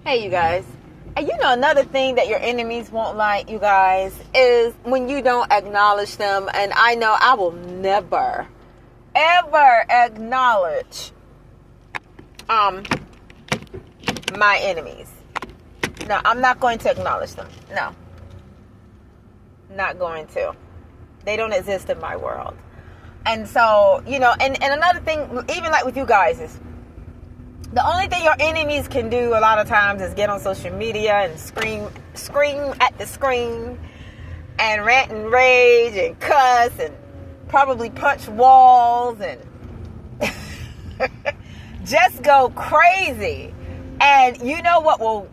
Hey, you guys. And you know, another thing that your enemies won't like, you guys, is when you don't acknowledge them. And I know I will never, ever acknowledge my enemies. No, I'm not going to acknowledge them. No. Not going to. They don't exist in my world. And so, you know, and another thing, even like with you guys, is the only thing your enemies can do a lot of times is get on social media and scream at the screen and rant and rage and cuss and probably punch walls and just go crazy. And you know what will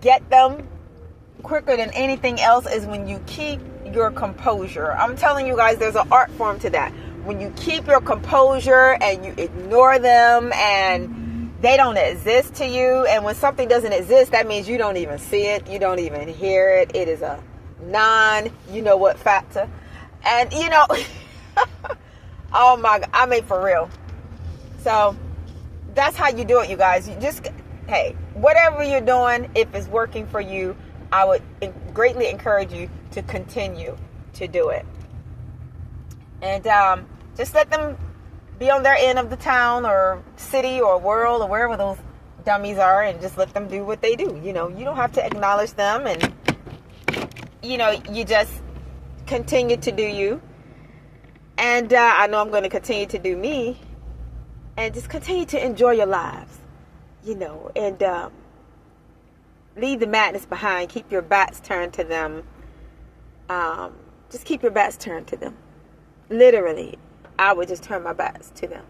get them quicker than anything else is when you keep your composure. I'm telling you guys, there's an art form to that. When you keep your composure and you ignore them and they don't exist to you, and when something doesn't exist, that means you don't even see it, you don't even hear it. It is a non-you-know-what factor. And, you know, oh my God, I mean, for real. So that's how you do it, you guys. You just, hey, whatever you're doing, if it's working for you, I would greatly encourage you to continue to do it. And just let them be on their end of the town or city or world or wherever those dummies are, and just let them do what they do. You know, you don't have to acknowledge them, and, you know, you just continue to do you. And I know I'm going to continue to do me, and just continue to enjoy your lives, you know, and leave the madness behind. Keep your backs turned to them. Just keep your backs turned to them. Literally, I would just turn my backs to them.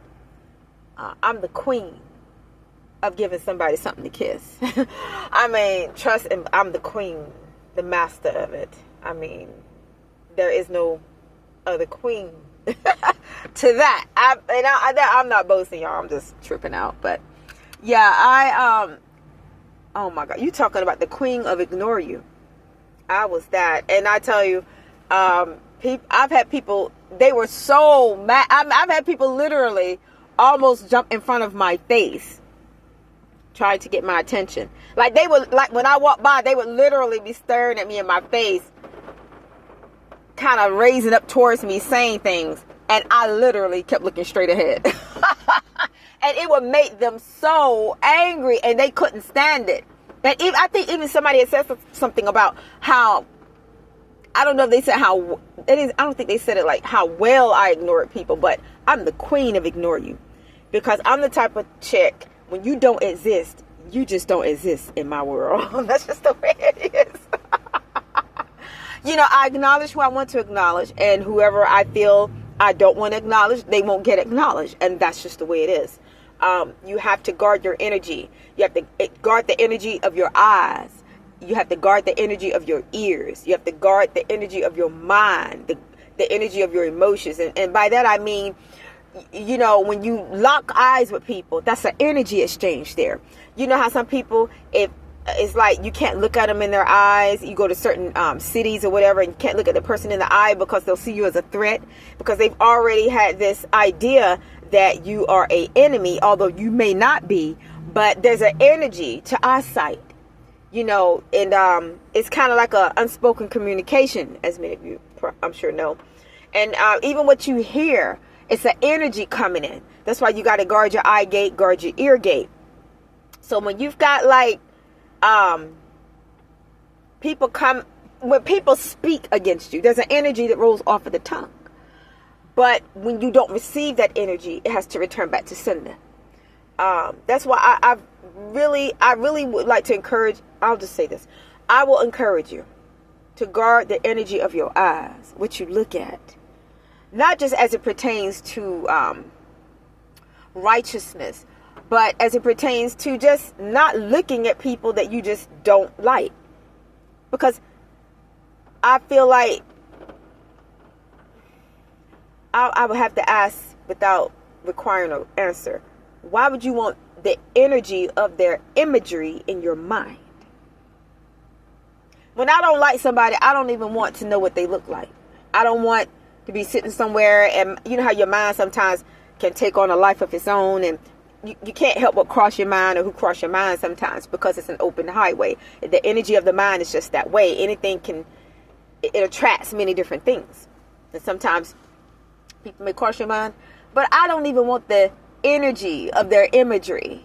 I'm the queen of giving somebody something to kiss. I mean, trust me, I'm the queen, the master of it. I mean, there is no other queen to that. I'm not boasting, y'all. I'm just tripping out. But yeah, oh my God, you talking about the queen of ignore you. I was that. And I tell you, I've had people, they were so mad. I've had people literally almost jump in front of my face trying to get my attention. Like, they would, like, when I walked by, they would literally be staring at me in my face, kind of raising up towards me, saying things. And I literally kept looking straight ahead. And it would make them so angry, and they couldn't stand it. And I think even somebody had said something about how, I don't know if they said how, it is, I don't think they said it like how well I ignored people, but I'm the queen of ignore you. Because I'm the type of chick, when you don't exist, you just don't exist in my world. That's just the way it is. You know, I acknowledge who I want to acknowledge, and whoever I feel I don't want to acknowledge, they won't get acknowledged. And that's just the way it is. You have to guard your energy. You have to guard the energy of your eyes. You have to guard the energy of your ears. You have to guard the energy of your mind, the energy of your emotions. And by that, I mean, you know, when you lock eyes with people, that's an energy exchange there. You know how some people, if it's like you can't look at them in their eyes. You go to certain cities or whatever, and you can't look at the person in the eye because they'll see you as a threat, because they've already had this idea that you are an enemy, although you may not be. But there's an energy to eyesight, you know, and it's kind of like a unspoken communication, as many of you, I'm sure, know. And even what you hear, it's an energy coming in. That's why you got to guard your eye gate, guard your ear gate. So when you've got like when people speak against you, there's an energy that rolls off of the tongue. But when you don't receive that energy, it has to return back to sender. That's why I really would like to encourage, I'll just say this. I will encourage you to guard the energy of your eyes, what you look at. Not just as it pertains to righteousness, but as it pertains to just not looking at people that you just don't like. Because I feel like I would have to ask without requiring an answer. Why would you want the energy of their imagery in your mind? When I don't like somebody, I don't even want to know what they look like. I don't want to be sitting somewhere, and you know how your mind sometimes can take on a life of its own, and you can't help but cross your mind, or who cross your mind sometimes, because it's an open highway. The energy of the mind is just that way. Anything it attracts many different things. And sometimes people may cross your mind, but I don't even want the energy of their imagery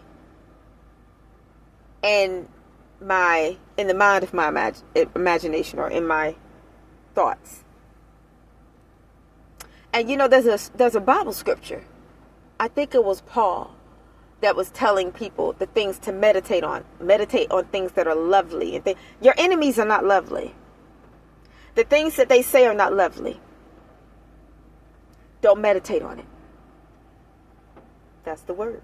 in the mind of my imagination, or in my thoughts. And there's a Bible scripture. I think it was Paul that was telling people the things to meditate on. Meditate on things that are lovely. And your enemies are not lovely. The things that they say are not lovely. Don't meditate on it. That's the word.